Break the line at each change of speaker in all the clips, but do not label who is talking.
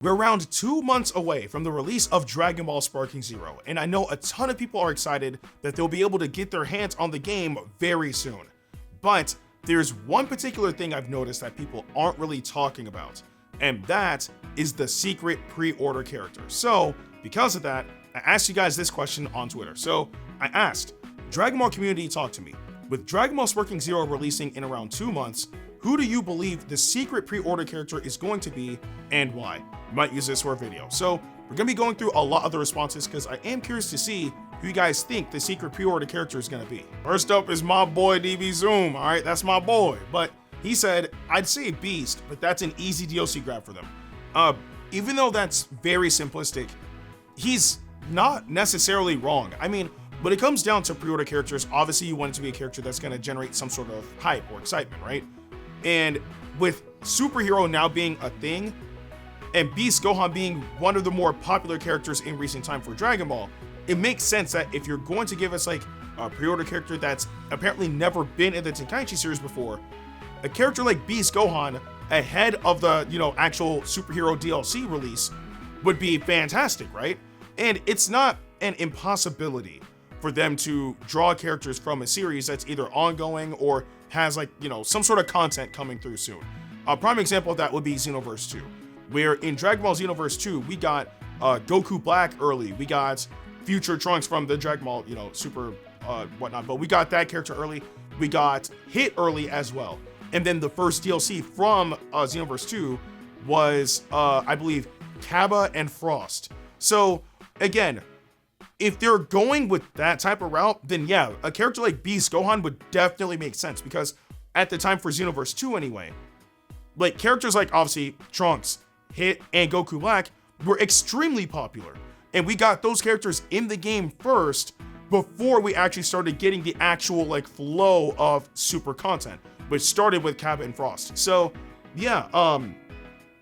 We're around 2 months away from the release of Dragon Ball Sparking Zero, and I know a ton of people are excited that they'll be able to get their hands on the game very soon. But there's one particular thing I've noticed that people aren't really talking about, and that is the secret pre-order character. So, because of that, I asked you guys this question on Twitter. So, I asked, Dragon Ball community, talk to me. With Dragon Ball Sparking Zero releasing in around 2 months, who do you believe the secret pre-order character is going to be and why? We might use this for a video. So we're gonna be going through a lot of the responses because I am curious to see who you guys think the secret pre-order character is gonna be. First up is my boy DB Zoom. All right, that's my boy. But he said, I'd say Beast, but that's an easy DLC grab for them. Even though that's very simplistic, he's not necessarily wrong. I mean, when it comes down to pre-order characters, obviously you want it to be a character that's gonna generate some sort of hype or excitement, right? And with superhero now being a thing, and Beast Gohan being one of the more popular characters in recent time for Dragon Ball, it makes sense that if you're going to give us like a pre-order character that's apparently never been in the Tenkaichi series before, a character like Beast Gohan ahead of the, actual superhero DLC release would be fantastic, right? And it's not an impossibility for them to draw characters from a series that's either ongoing or has some sort of content coming through soon. A prime example of that would be Xenoverse 2, where in Dragon Ball Xenoverse 2, we got Goku Black early, we got Future Trunks from the Dragon Ball, Super whatnot, but we got that character early, we got Hit early as well. And then the first DLC from Xenoverse 2 was, I believe, Kaba and Frost. So again, if they're going with that type of route, then yeah, a character like Beast Gohan would definitely make sense because at the time for Xenoverse 2 anyway, like characters like obviously Trunks, Hit, and Goku Black were extremely popular. And we got those characters in the game first before we actually started getting the actual flow of super content, which started with Kaba and Frost. So yeah,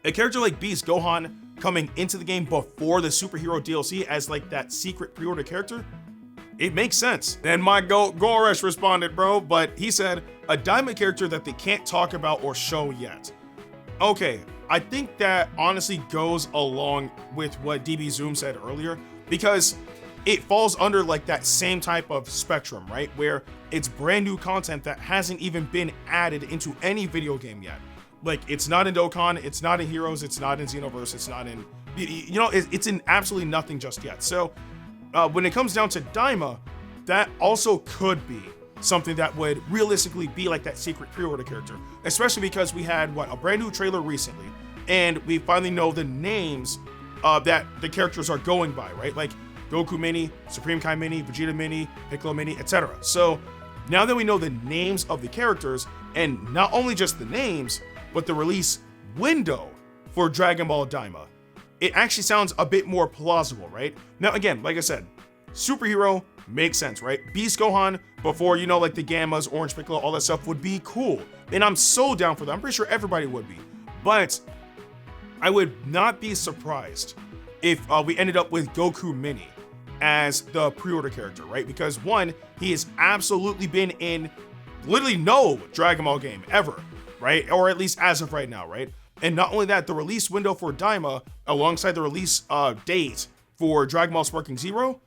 a character like Beast Gohan coming into the game before the superhero DLC as that secret pre-order character, it makes sense. Then my goat Goresh responded, bro, but he said a Daima character that they can't talk about or show yet. Okay, I think that honestly goes along with what DB Zoom said earlier because it falls under that same type of spectrum, right? Where it's brand new content that hasn't even been added into any video game yet. It's not in Dokkan, it's not in Heroes, it's not in Xenoverse, it's not in, it's in absolutely nothing just yet. So when it comes down to Daima, that also could be something that would realistically be that secret pre-order character, especially because we had a brand new trailer recently, and we finally know the names that the characters are going by, right? Like Goku Mini, Supreme Kai Mini, Vegeta Mini, Piccolo Mini, etc. So now that we know the names of the characters, and not only just the names, but the release window for Dragon Ball Daima, it actually sounds a bit more plausible, right? Now, again, like I said, superhero makes sense, right? Beast Gohan before, the Gammas, Orange Piccolo, all that stuff would be cool. And I'm so down for that. I'm pretty sure everybody would be. But I would not be surprised if we ended up with Goku Mini as the pre-order character, right? Because one, he has absolutely been in literally no Dragon Ball game ever, right? Or at least as of right now, right? And not only that, the release window for Daima alongside the release date for Dragon Ball Sparking Zero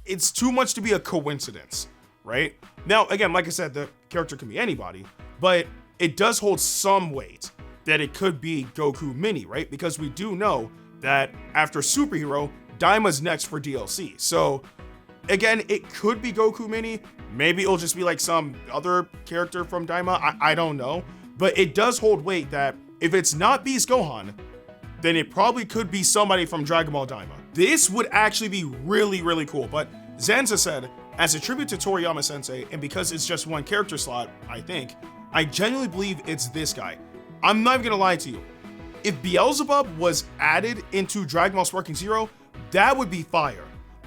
it's too much to be a coincidence, right? Now, again, like I said, the character can be anybody, but it does hold some weight that it could be Goku Mini, right? Because we do know that after Superhero, Daima's next for DLC. So again, it could be Goku Mini. Maybe it'll just be some other character from Daima. I don't know. But it does hold weight that if it's not Beast Gohan, then it probably could be somebody from Dragon Ball Daima. This would actually be really, really cool. But Zanza said, as a tribute to Toriyama Sensei, and because it's just one character slot, I genuinely believe it's this guy. I'm not even gonna lie to you. If Beelzebub was added into Dragon Ball Sparking Zero, that would be fire,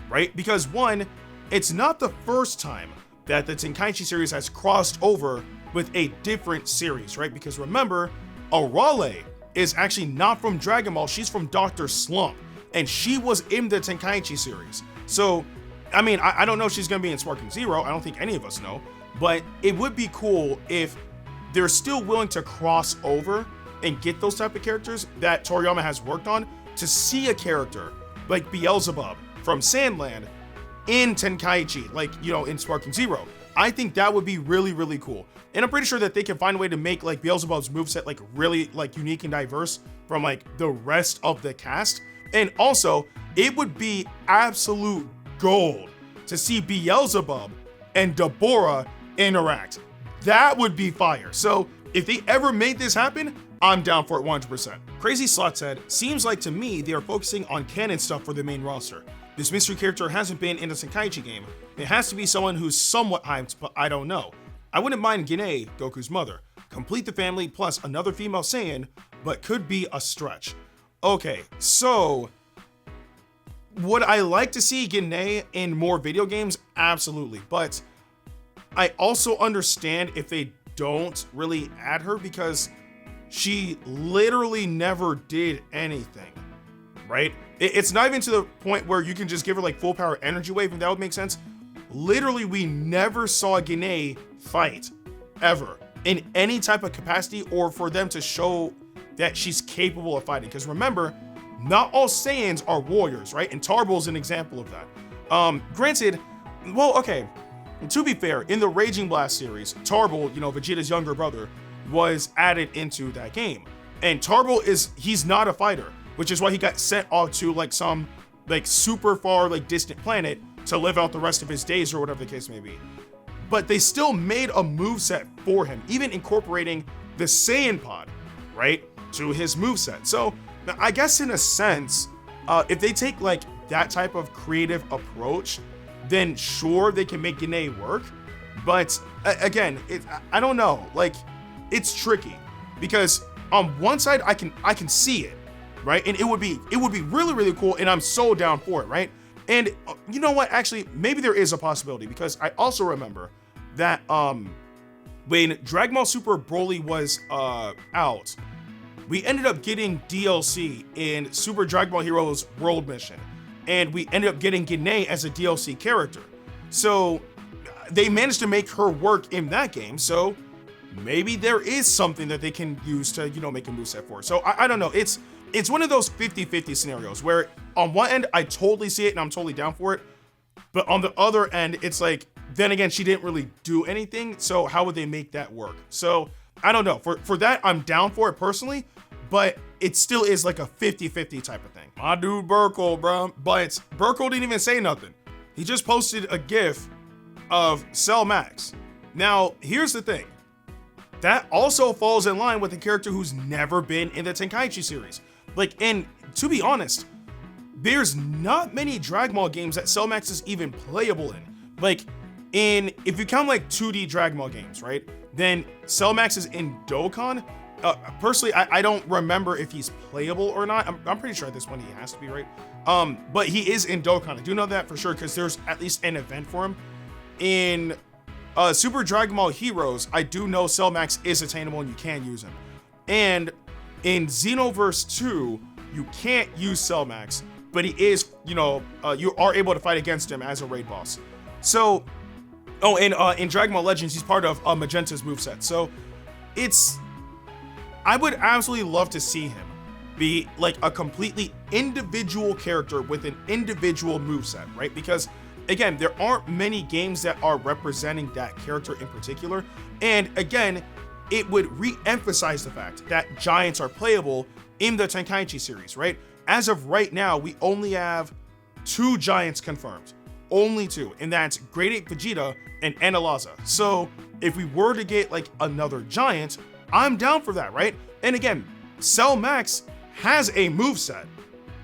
right? Because one, it's not the first time that the Tenkaichi series has crossed over with a different series, right? Because remember, Arale is actually not from Dragon Ball, she's from Dr. Slump, and she was in the Tenkaichi series. So, I mean, I don't know if she's gonna be in Sparking Zero, I don't think any of us know, but it would be cool if they're still willing to cross over and get those type of characters that Toriyama has worked on, to see a character like Beelzebub from Sandland in Tenkaichi, like, you know, in Sparking Zero. I think that would be really, really cool. And I'm pretty sure that they can find a way to make like Beelzebub's moveset like really like unique and diverse from like the rest of the cast. And also, it would be absolute gold to see Beelzebub and Deborah interact. That would be fire. So if they ever made this happen, I'm down for it 100%. Crazy Slot said, seems like to me they are focusing on canon stuff for the main roster. This mystery character hasn't been in a Tenkaichi game. It has to be someone who's somewhat hyped, but I don't know. I wouldn't mind Gine, Goku's mother. Complete the family plus another female Saiyan, but could be a stretch. Okay, so would I like to see Gine in more video games? Absolutely, but I also understand if they don't really add her because she literally never did anything, right? It's not even to the point where you can just give her like full power energy wave and that would make sense. Literally, we never saw Gine fight ever in any type of capacity or for them to show that she's capable of fighting. Because remember, not all Saiyans are warriors, right? And Tarbal's an example of that. Granted, well, okay, to be fair, in the Raging Blast series, Tarbal, you know, Vegeta's younger brother, was added into that game. And Tarbal he's not a fighter, which is why he got sent off to like some like super far like distant planet to live out the rest of his days or whatever the case may be. But they still made a moveset for him, even incorporating the Saiyan pod, right, to his moveset. So I guess in a sense, if they take like that type of creative approach, then sure, they can make Gine work. But again, I don't know, like it's tricky because on one side I can see it, right? And it would be really, really cool. And I'm so down for it, right? And you know what? Actually, maybe there is a possibility because I also remember that when Dragon Ball Super Broly was out, we ended up getting DLC in Super Dragon Ball Heroes World Mission, and we ended up getting Gine as a DLC character. So they managed to make her work in that game. So maybe there is something that they can use to, you know, make a moveset for. So I don't know. It's one of those 50-50 scenarios where on one end, I totally see it and I'm totally down for it. But on the other end, it's like, then again, she didn't really do anything. So how would they make that work? So I don't know. For that, I'm down for it personally, but it still is like a 50-50 type of thing. My dude Burkle, bro. But Burkle didn't even say nothing. He just posted a GIF of Cell Max. Now, here's the thing. That also falls in line with a character who's never been in the Tenkaichi series. Like, and to be honest, there's not many Dragon Ball games that Cell Max is even playable in. Like, if you count like 2D Dragon Ball games, right? Then Cell Max is in Dokkan. Personally, I don't remember if he's playable or not. I'm pretty sure at this one he has to be, right? But he is in Dokkan. I do know that for sure because there's at least an event for him. In Super Dragon Ball Heroes, I do know Cell Max is attainable and you can use him. And in Xenoverse 2, you can't use Cell Max, but he is, you know, you are able to fight against him as a raid boss. So, and in Dragon Ball Legends, he's part of Magenta's moveset. So I would absolutely love to see him be like a completely individual character with an individual moveset, right? Because again, there aren't many games that are representing that character in particular. And again, it would re-emphasize the fact that giants are playable in the Tenkaichi series, right? As of right now, we only have 2 giants confirmed. Only 2, and that's Great Ape Vegeta and Analaza. So if we were to get like another giant, I'm down for that, right? And again, Cell Max has a moveset.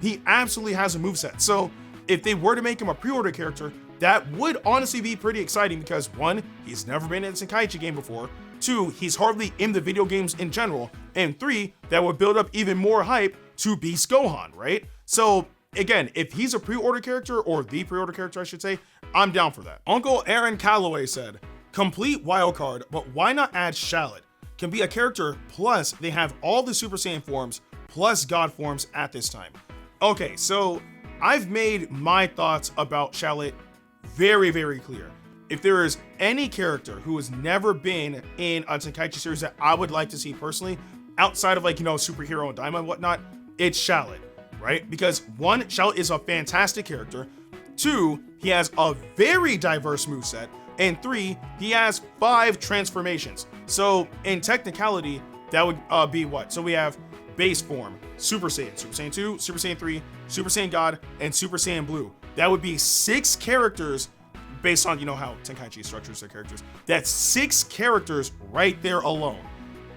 He absolutely has a moveset. So if they were to make him a pre-order character, that would honestly be pretty exciting because 1, he's never been in a Tenkaichi game before. 2, he's hardly in the video games in general. And 3, that would build up even more hype to Beast Gohan, right? So again, if he's a pre-order character, or the pre-order character, I should say, I'm down for that. Uncle Aaron Calloway said, complete wildcard, but why not add Shallot? Can be a character, plus they have all the Super Saiyan forms, plus God forms at this time. Okay, so I've made my thoughts about Shallot very, very clear. If there is any character who has never been in a Tenkaichi series that I would like to see personally, outside of like, superhero and Daima and whatnot, it's Shallot, right? Because one, Shallot is a fantastic character. Two, he has a very diverse moveset. And three, he has 5 transformations. So in technicality, that would be what? So we have base form, Super Saiyan, Super Saiyan 2, Super Saiyan 3, Super Saiyan God, and Super Saiyan Blue. That would be 6 characters based on, how Tenkaichi structures their characters. That's 6 characters right there alone.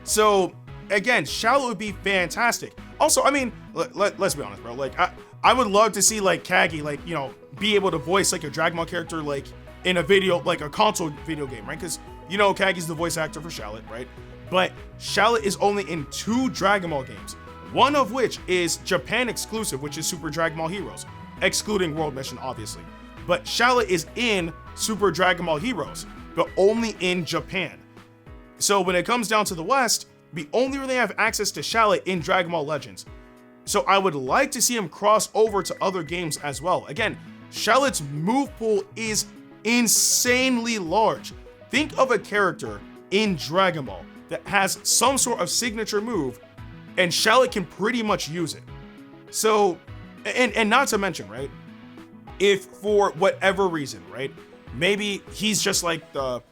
So again, Shallot would be fantastic. Also, I mean, let's be honest, bro. Like, I would love to see like Kagi, like, be able to voice like a Dragon Ball character, like in a video, like a console video game, right? Because Kagi's the voice actor for Shallot, right? But Shallot is only in 2 Dragon Ball games, one of which is Japan exclusive, which is Super Dragon Ball Heroes, excluding World Mission, obviously. But Shallot is in Super Dragon Ball Heroes, but only in Japan. So when it comes down to the West, we only really have access to Shallot in Dragon Ball Legends. So I would like to see him cross over to other games as well. Again, Shallot's move pool is insanely large. Think of a character in Dragon Ball that has some sort of signature move, and Shallot can pretty much use it. So, and not to mention, right, if for whatever reason, right, maybe he's just like the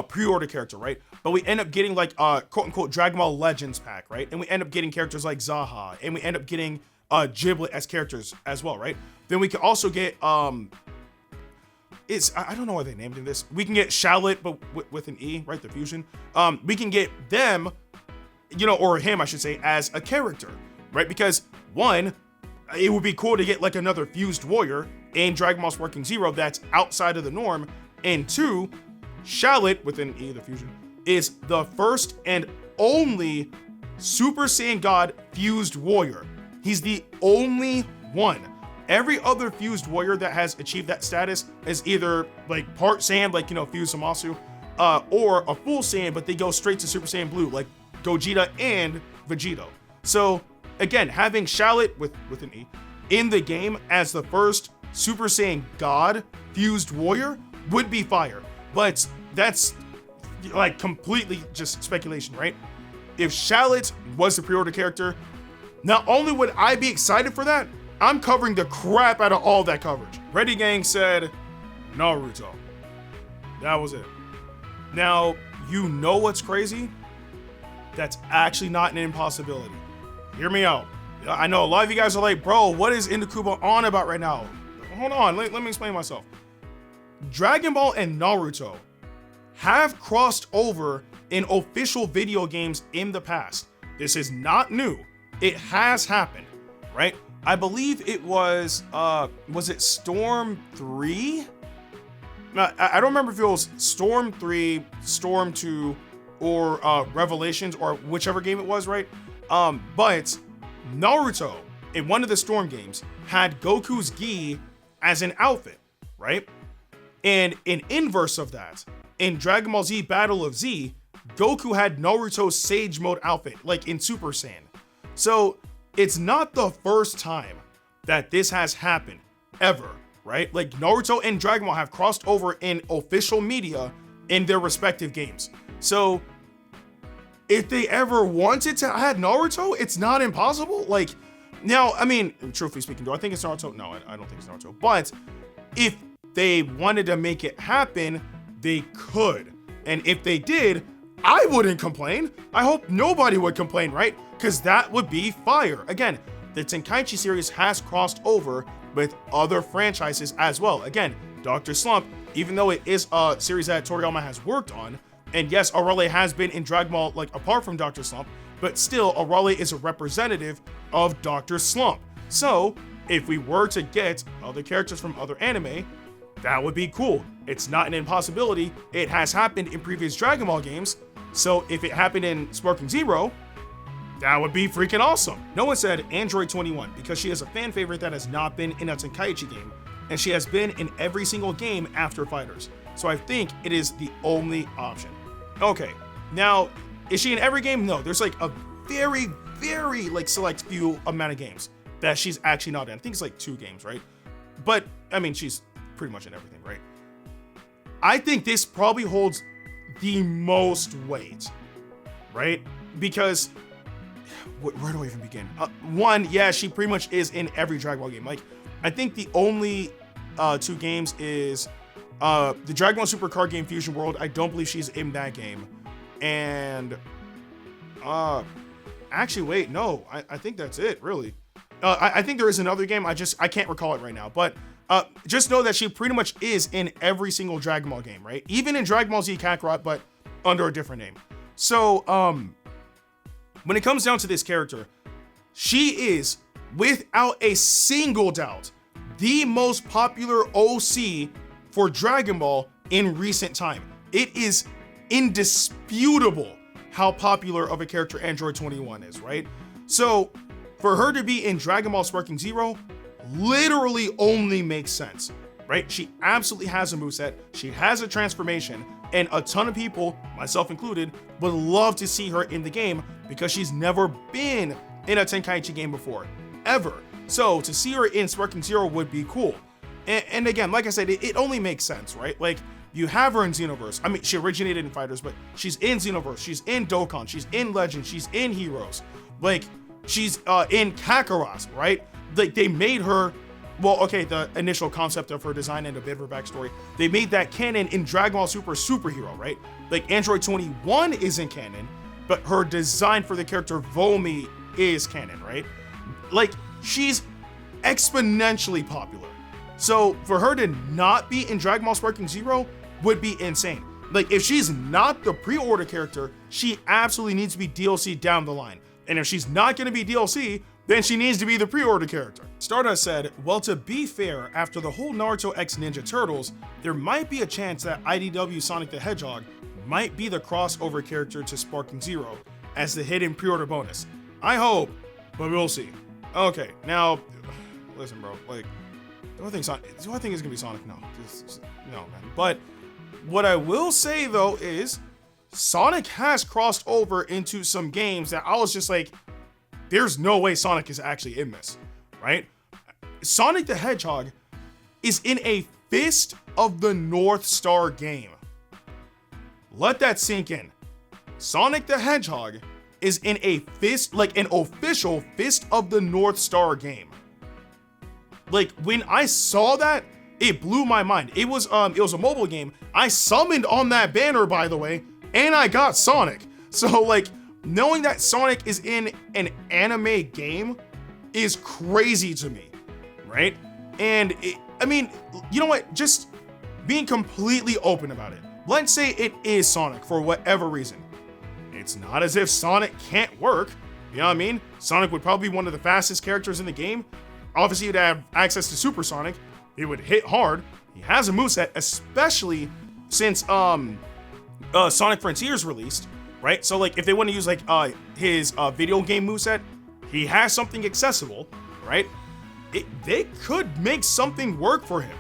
pre-order character, right, but we end up getting like a quote-unquote Dragon Ball Legends pack, right, and we end up getting characters like Zaha, and we end up getting Giblet as characters as well, right, then we can also get I don't know why they named him this. We can get Shallot, but with an E, right? The fusion. We can get them, or him, I should say, as a character, right? Because one, it would be cool to get like another fused warrior in Dragon Ball Sparking Zero that's outside of the norm. And two, Shallot, with an E, the fusion, is the first and only Super Saiyan God fused warrior. He's the only one. Every other fused warrior that has achieved that status is either like part Saiyan, like, fused Zamasu, or a full Saiyan, but they go straight to Super Saiyan Blue, like Gogeta and Vegito. So again, having Shallot with an E in the game as the first Super Saiyan God fused warrior would be fire. But that's like completely just speculation, right? If Shallot was the pre-order character, not only would I be excited for that, I'm covering the crap out of all that coverage. Ready Gang said Naruto. That was it. Now, what's crazy? That's actually not an impossibility. Hear me out. I know a lot of you guys are like, bro, what is Ndukauba on about right now? Hold on, let me explain myself. Dragon Ball and Naruto have crossed over in official video games in the past. This is not new. It has happened, right? I believe it was it Storm 3? I don't remember if it was Storm 3, Storm 2, or Revelations, or whichever game it was, right? But Naruto, in one of the Storm games, had Goku's gi as an outfit, right? And in inverse of that, in Dragon Ball Z Battle of Z, Goku had Naruto's Sage Mode outfit, like in Super Saiyan. So it's not the first time that this has happened, ever, right? Like Naruto and Dragon Ball have crossed over in official media in their respective games. So if they ever wanted to add Naruto, it's not impossible. Like, now, I mean, truthfully speaking, do I think it's Naruto? No, I don't think it's Naruto. But if they wanted to make it happen, they could. And if they did, I wouldn't complain. I hope nobody would complain, right? Because that would be fire. Again, the Tenkaichi series has crossed over with other franchises as well. Again, Dr. Slump, even though it is a series that Toriyama has worked on, and yes, Arale has been in Dragon Ball, like, apart from Dr. Slump, but still, Arale is a representative of Dr. Slump. So, if we were to get other characters from other anime, that would be cool. It's not an impossibility. It has happened in previous Dragon Ball games. So if it happened in Sparking Zero, that would be freaking awesome. No one said Android 21 because she is a fan favorite that has not been in a Tenkaichi game, and she has been in every single game after Fighters. So I think it is the only option. Okay, now, is she in every game? No, there's like a very, very like select few amount of games that she's actually not in. I think it's like 2 games, right? But I mean, she's pretty much in everything, right? I think this probably holds the most weight, right? Because where do I even begin? One, yeah, she pretty much is in every Dragon Ball game. Like, I think the only two games is the Dragon Ball Super card game Fusion World. I don't believe she's in that game. And actually, wait, no, I think that's it, really. I think there is another game. I can't recall it right now. But just know that she pretty much is in every single Dragon Ball game, right? Even in Dragon Ball Z Kakarot, but under a different name. So, when it comes down to this character, she is, without a single doubt, the most popular OC for Dragon Ball in recent time. It is indisputable how popular of a character Android 21 is, right? So, for her to be in Dragon Ball Sparking Zero literally only makes sense, right? She absolutely has a moveset, she has a transformation, and a ton of people, myself included, would love to see her in the game because she's never been in a Tenkaichi game before, ever. So to see her in Sparking Zero would be cool. And again, like I said, it only makes sense, right? Like, you have her in Xenoverse. I mean, she originated in Fighters, but she's in Xenoverse, she's in Dokkan, she's in Legends, she's in Heroes. Like, she's in Kakarot, right? Like, they made her, well, okay, the initial concept of her design and a bit of her backstory, they made that canon in Dragon Ball Super Superhero, right? Like, Android 21 isn't canon, but her design for the character Vomi is canon, right? Like, she's exponentially popular. So for her to not be in Dragon Ball Sparking Zero would be insane. Like, if she's not the pre-order character, she absolutely needs to be DLC down the line. And if she's not going to be DLC, then she needs to be the pre-order character. Stardust said, well, to be fair, after the whole Naruto X Ninja Turtles, there might be a chance that IDW Sonic the Hedgehog might be the crossover character to Sparking Zero as the hidden pre-order bonus. I hope, but we'll see. Okay, now, listen, bro, like, do I think it's gonna be Sonic? No, no, man. But what I will say, though, is Sonic has crossed over into some games that I was just like, there's no way Sonic is actually in this, right? Sonic the Hedgehog is in a Fist of the North Star game. Let that sink in. Sonic the Hedgehog is in a fist, like an official Fist of the North Star game. Like, when I saw that, it blew my mind. It was a mobile game. I summoned on that banner, by the way, and I got Sonic. So, like, knowing that Sonic is in an anime game is crazy to me, right? And I mean, you know what? Just being completely open about it. Let's say it is Sonic for whatever reason. It's not as if Sonic can't work. You know what I mean? Sonic would probably be one of the fastest characters in the game. Obviously, he'd have access to Super Sonic. He would hit hard. He has a moveset, especially since Sonic Frontiers released, right? So, like, if they want to use, like, his video game moveset, he has something accessible, right? They could make something work for him.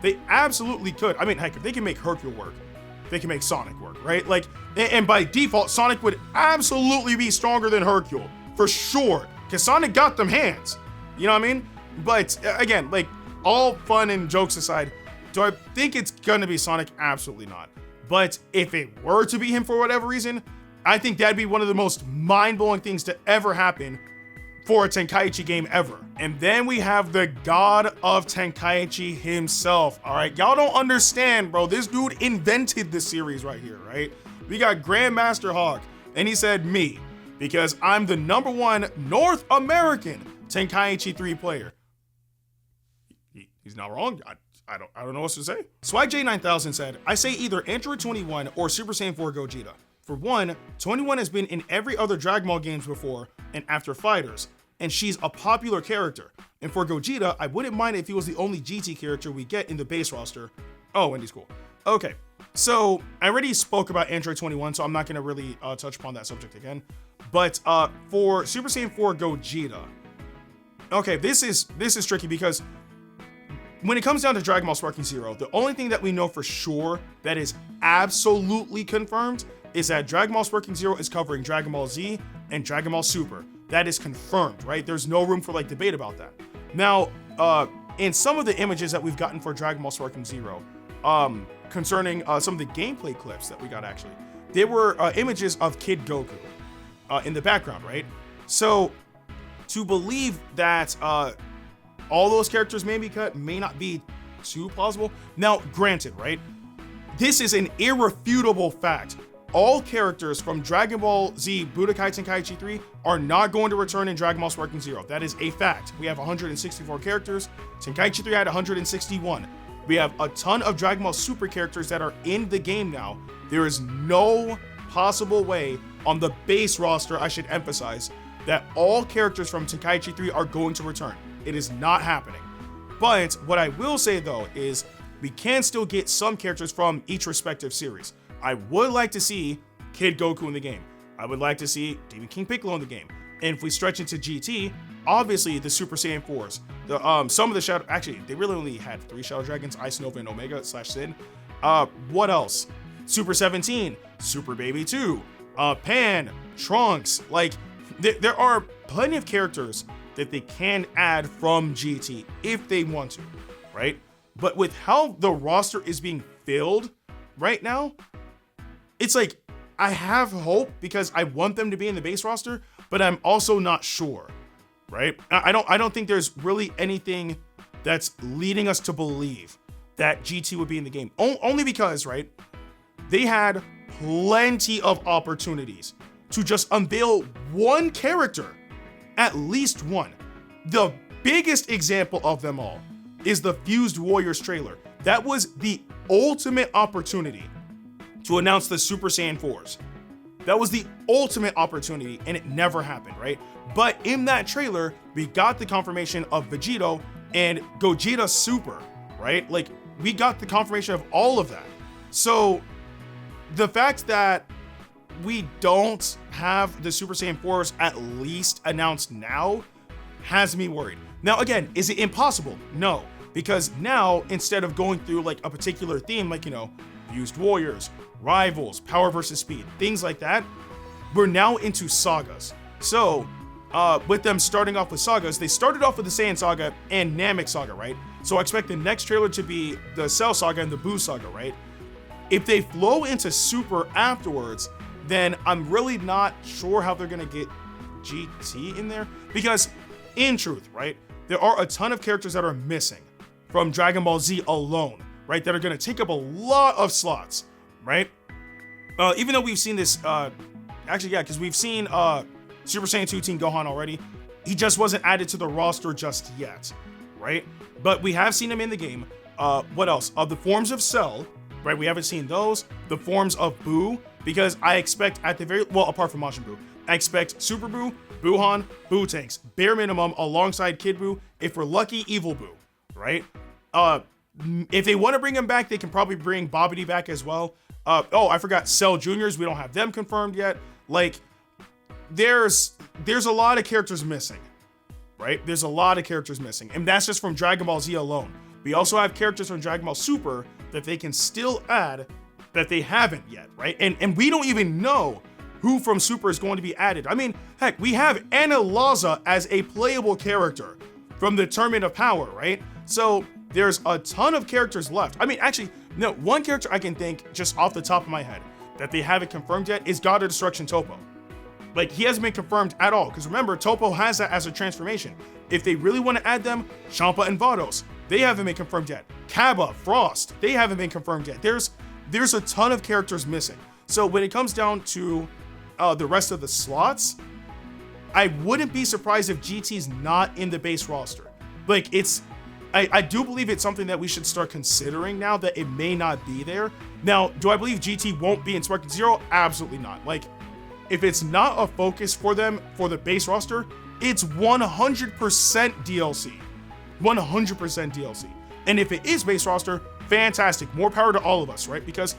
They absolutely could. I mean, heck, if they can make Hercule work, they can make Sonic work, right? Like, and by default, Sonic would absolutely be stronger than Hercule, for sure, because Sonic got them hands. You know what I mean? But, again, like, all fun and jokes aside, do I think it's gonna be Sonic? Absolutely not. But if it were to be him for whatever reason, I think that'd be one of the most mind-blowing things to ever happen for a Tenkaichi game ever. And then we have the god of Tenkaichi himself. All right, y'all don't understand, bro. This dude invented this series right here, right? We got Grandmaster Hawk, and he said me, because I'm the #1 North American Tenkaichi 3 player. He's not wrong. I don't know what to say. Swag J9000 said, I say either Android 21 or Super Saiyan 4 Gogeta. For one, 21 has been in every other Dragon Ball games before and after Fighters, and she's a popular character. And for Gogeta, I wouldn't mind if he was the only GT character we get in the base roster. Oh, Wendy's cool. Okay, so I already spoke about Android 21, so I'm not gonna really touch upon that subject again. But for Super Saiyan 4 Gogeta, okay, this is tricky because when it comes down to Dragon Ball Sparking Zero, the only thing that we know for sure that is absolutely confirmed is that Dragon Ball Sparking Zero is covering Dragon Ball Z and Dragon Ball Super. That is confirmed, right? There's no room for like debate about that. Now, in some of the images that we've gotten for Dragon Ball Sparking Zero, concerning some of the gameplay clips that we got actually, there were images of Kid Goku in the background, right? So to believe that all those characters may be cut may not be too plausible. Now, granted, right? This is an irrefutable fact. All characters from Dragon Ball Z Budokai Tenkaichi 3 are not going to return in Dragon Ball Sparking Zero. That is a fact. We have 164 characters. Tenkaichi 3 had 161. We have a ton of Dragon Ball Super characters that are in the game now. There is no possible way on the base roster, I should emphasize, that all characters from Tenkaichi 3 are going to return. It is not happening. But what I will say though is we can still get some characters from each respective series. I would like to see Kid Goku in the game. I would like to see Demon King Piccolo in the game. And if we stretch into GT, obviously the Super Saiyan 4s. Some of the Shadow, actually, they really only had 3 Shadow Dragons, Ice Nova and Omega / Sin. What else? Super 17, Super Baby 2, Pan, Trunks. Like, there are plenty of characters that they can add from GT if they want to, right? But with how the roster is being filled right now, it's like, I have hope because I want them to be in the base roster, but I'm also not sure, right? I don't think there's really anything that's leading us to believe that GT would be in the game. Only because, right, they had plenty of opportunities to just unveil one character, at least one. The biggest example of them all is the Fused Warriors trailer. That was the ultimate opportunity to announce the Super Saiyan 4s. That was the ultimate opportunity, and it never happened, right? But in that trailer, we got the confirmation of Vegito and Gogeta Super, right? Like, we got the confirmation of all of that. So the fact that we don't have the Super Saiyan 4s at least announced now has me worried. Now, again, is it impossible? No, because now instead of going through like a particular theme, like, you know, Fused Warriors, Rivals, Power versus Speed, things like that, we're now into sagas. So with them starting off with sagas, they started off with the Saiyan Saga and Namek Saga, right? So I expect the next trailer to be the Cell Saga and the Buu Saga, right? If they flow into Super afterwards, then I'm really not sure how they're gonna get GT in there, because in truth, right, there are a ton of characters that are missing from Dragon Ball Z alone, right, that are gonna take up a lot of slots, right? Even though we've seen this, actually, yeah, because we've seen Super Saiyan 2 Team Gohan already. He just wasn't added to the roster just yet, right? But we have seen him in the game. What else? The forms of Cell, right? We haven't seen those. The forms of Buu, because I expect at the very, well, apart from Majin Buu, I expect Super Buu, Buuhan, Buu Tanks, bare minimum, alongside Kid Buu. If we're lucky, Evil Buu, right? If they want to bring him back, they can probably bring Babidi back as well. Oh, I forgot Cell Juniors. We don't have them confirmed yet. Like, there's a lot of characters missing, right? There's a lot of characters missing, and that's just from Dragon Ball Z alone. We also have characters from Dragon Ball Super that they can still add that they haven't yet, right? And we don't even know who from Super is going to be added. I mean, heck, we have Anna Laza as a playable character from the Tournament of Power, right? So there's a ton of characters left. I mean, actually, no, one character I can think just off the top of my head that they haven't confirmed yet is God of Destruction Topo. Like, he hasn't been confirmed at all, because remember, Topo has that as a transformation. If they really want to add them, Champa and Vados, they haven't been confirmed yet. Kaba, Frost, they haven't been confirmed yet. There's a ton of characters missing. So when it comes down to the rest of the slots, I wouldn't be surprised if GT's not in the base roster. Like, I do believe it's something that we should start considering now, that it may not be there. Now, do I believe GT won't be in Sparking Zero? Absolutely not. Like, if it's not a focus for them for the base roster, it's 100% DLC. 100% DLC. And if it is base roster, fantastic. More power to all of us, right? Because,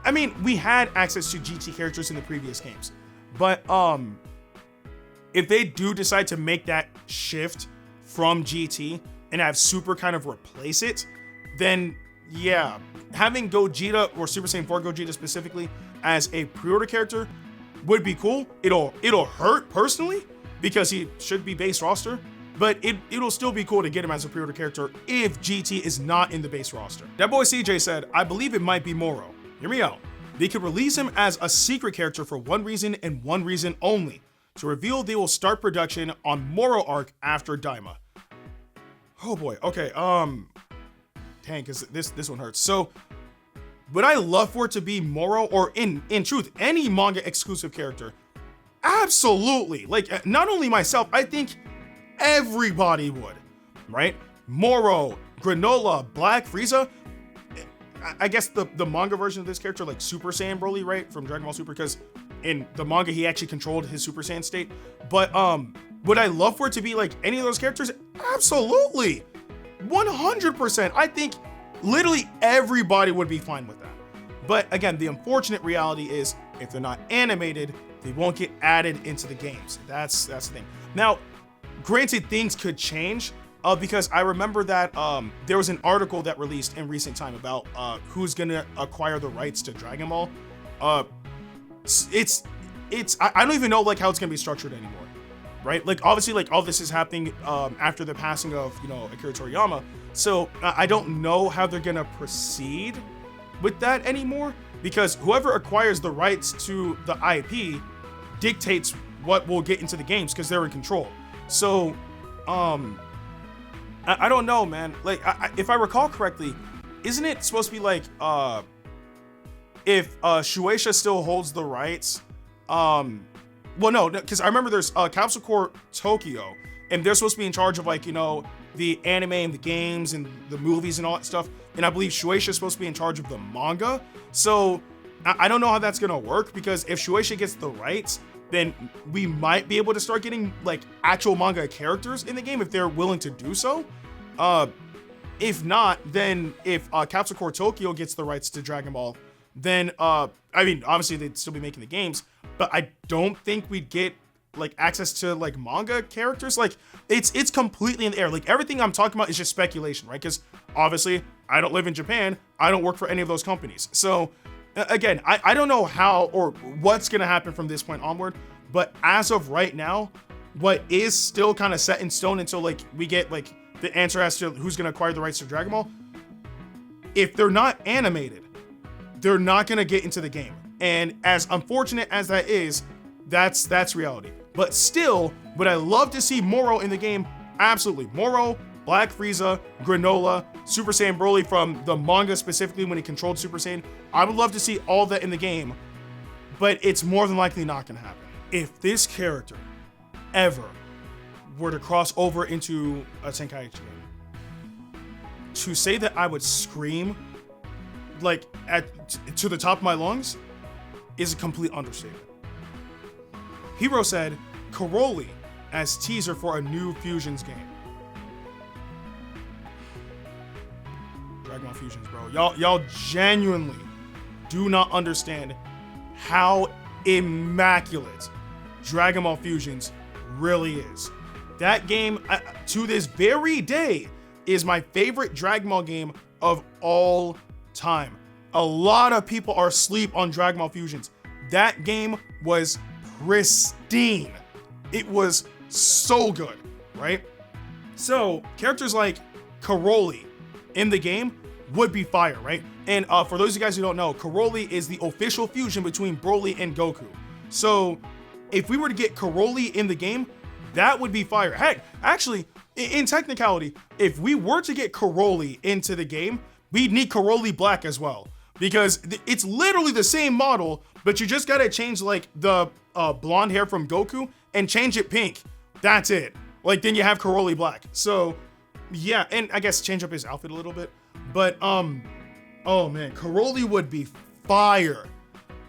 I mean, we had access to GT characters in the previous games. But if they do decide to make that shift from GT and have Super kind of replace it, then yeah, having Gogeta, or Super Saiyan 4 Gogeta specifically, as a pre-order character would be cool. It'll hurt personally because he should be base roster, but it'll still be cool to get him as a pre-order character if GT is not in the base roster. That boy CJ said, I believe it might be Moro. Hear me out. They could release him as a secret character for one reason and one reason only. to reveal they will start production on Moro arc after Daima. Oh boy, okay, dang, cause this one hurts. So, would I love for it to be Moro, or in truth, any manga exclusive character? Absolutely. Like, not only myself, I think everybody would, right? Moro, Granola, Black, Frieza. I guess the manga version of this character, like Super Saiyan Broly, right? From Dragon Ball Super, because in the manga, he actually controlled his Super Saiyan state. But would I love for it to be like any of those characters? Absolutely. 100%. I think literally everybody would be fine with that. But again, the unfortunate reality is if they're not animated, they won't get added into the games. That's the thing. Now, granted, things could change because I remember that there was an article that released in recent time about who's gonna acquire the rights to Dragon Ball. I don't even know like how it's gonna be structured anymore, right? Like obviously like all this is happening after the passing of Akira Toriyama, so I don't know how they're gonna proceed with that anymore, because whoever acquires the rights to the IP dictates what will get into the games because they're in control. So I don't know, man. Like if I recall correctly, isn't it supposed to be like if Shueisha still holds the rights? Well, no, because I remember there's Capsule Corp Tokyo, and they're supposed to be in charge of like the anime and the games and the movies and all that stuff. And I believe Shueisha is supposed to be in charge of the manga. So I don't know how that's gonna work, because if Shueisha gets the rights, then we might be able to start getting like actual manga characters in the game if they're willing to do so. If not, then if Capsule Corp Tokyo gets the rights to Dragon Ball, then I mean, obviously they'd still be making the games, but I don't think we'd get like access to like manga characters. Like it's completely in the air. Like everything I'm talking about is just speculation, right? Because obviously I don't live in Japan. I don't work for any of those companies. So again, I don't know how or what's gonna happen from this point onward, but as of right now, what is still kind of set in stone until like we get like the answer as to who's gonna acquire the rights to Dragon Ball, if they're not animated, they're not gonna get into the game. And as unfortunate as that is, that's reality. But still, would I love to see Moro in the game? Absolutely. Moro, Black Frieza, Granola, Super Saiyan Broly from the manga specifically when he controlled Super Saiyan. I would love to see all that in the game, but it's more than likely not gonna happen. If this character ever were to cross over into a Tenkaichi game, to say that I would scream like to the top of my lungs is a complete understatement. Hero said, Karoli as teaser for a new Fusions game. Dragon Ball Fusions, bro. Y'all genuinely do not understand how immaculate Dragon Ball Fusions really is. That game, to this very day, is my favorite Dragon Ball game of all time. A lot of people are asleep on Dragon Ball Fusions. That game was pristine. It was so good, right? So characters like Karoli in the game would be fire, right? And for those of you guys who don't know, Karoli is the official fusion between Broly and Goku. So if we were to get Karoli in the game, that would be fire. Heck, actually, in technicality, if we were to get Karoli into the game, we'd need Karoli Black as well, because it's literally the same model, but you just gotta change like the blonde hair from Goku and change it pink. That's it. Like then you have Karoli Black. So yeah, and I guess change up his outfit a little bit. But oh man, Karoli would be fire,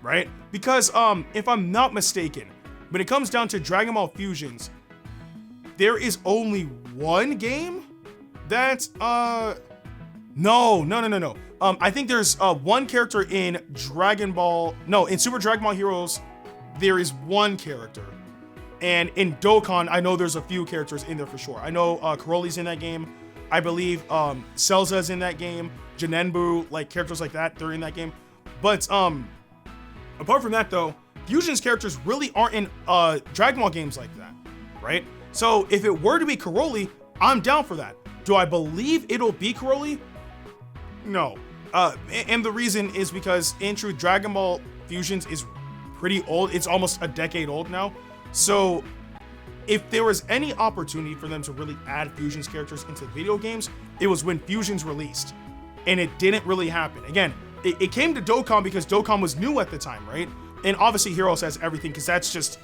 right? Because if I'm not mistaken, when it comes down to Dragon Ball Fusions, there is only one game that's no. I think there's one character in in Super Dragon Ball Heroes, there is one character. And in Dokkan, I know there's a few characters in there for sure. I know Karoli's in that game. I believe Celza's in that game. Janenbu, like characters like that, they're in that game. But apart from that though, Fusion's characters really aren't in Dragon Ball games like that, right? So if it were to be Karoli, I'm down for that. Do I believe it'll be Karoli? No. And the reason is because in truth, Dragon Ball Fusions is pretty old. It's almost a decade old now. So if there was any opportunity for them to really add Fusion's characters into video games, it was when Fusion's released, and it didn't really happen. Again, it came to Dokkan because Dokkan was new at the time, right? And obviously Heroes has everything, because that's just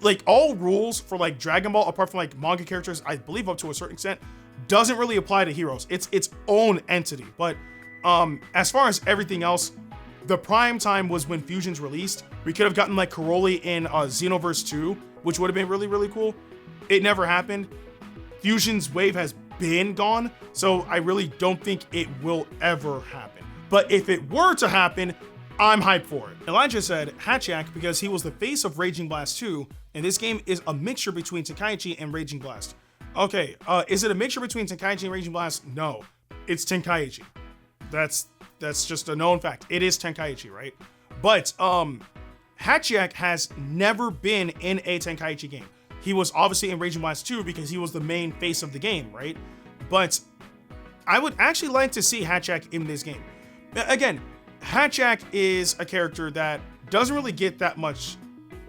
like all rules for like Dragon Ball, apart from like manga characters, I believe up to a certain extent, doesn't really apply to Heroes. It's its own entity. But as far as everything else, the prime time was when Fusion's released. We could have gotten like Karoli in Xenoverse 2, which would have been really, really cool. It never happened. Fusion's wave has been gone, so I really don't think it will ever happen. But if it were to happen, I'm hyped for it. Elijah said Hatchak because he was the face of Raging Blast 2, and this game is a mixture between Tenkaichi and Raging Blast. Okay, is it a mixture between Tenkaichi and Raging Blast? No, it's Tenkaichi. That's just a known fact. It is Tenkaichi, right? But Hatchak has never been in a Tenkaichi game. He was obviously in Raging Blast 2 because he was the main face of the game, right? But I would actually like to see Hatchak in this game. Again, Hatchak is a character that doesn't really get that much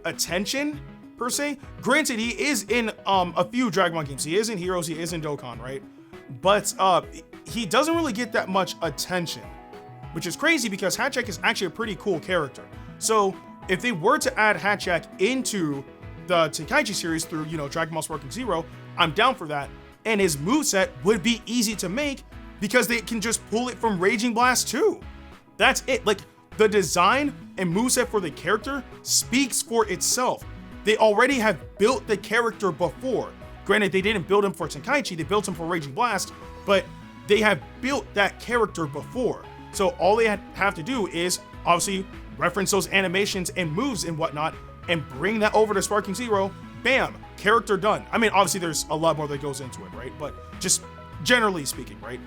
attention, per se. Granted, he is in a few Dragon Ball games. He is in Heroes, he is in Dokkan, right? But he doesn't really get that much attention, which is crazy because Hatchak is actually a pretty cool character. So if they were to add Hatchak into the Tenkaichi series through, Dragon Ball Sparking Zero, I'm down for that. And his moveset would be easy to make because they can just pull it from Raging Blast 2. That's it. Like, the design and moveset for the character speaks for itself. They already have built the character before. Granted, they didn't build him for Tenkaichi, they built him for Raging Blast, but they have built that character before. So all they have to do is obviously reference those animations and moves and whatnot and bring that over to Sparking Zero. Bam, character done. I mean, obviously there's a lot more that goes into it, right? But just generally speaking, right?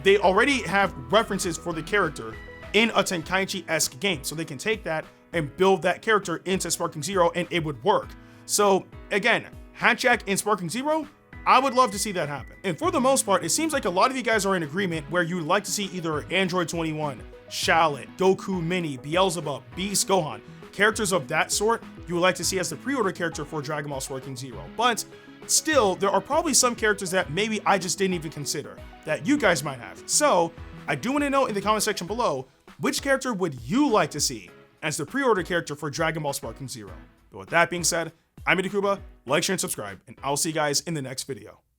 They already have references for the character in a Tenkaichi-esque game. So they can take that and build that character into Sparking Zero and it would work. So again, Hatchak in Sparking Zero, I would love to see that happen. And for the most part, it seems like a lot of you guys are in agreement where you would like to see either Android 21, Shallot, Goku Mini, Beelzebub, Beast, Gohan. Characters of that sort you would like to see as the pre-order character for Dragon Ball Sparking Zero. But still, there are probably some characters that maybe I just didn't even consider that you guys might have. So I do want to know in the comment section below, which character would you like to see as the pre-order character for Dragon Ball Sparking Zero? But with that being said, I'm Ndukauba, like, share, and subscribe, and I'll see you guys in the next video.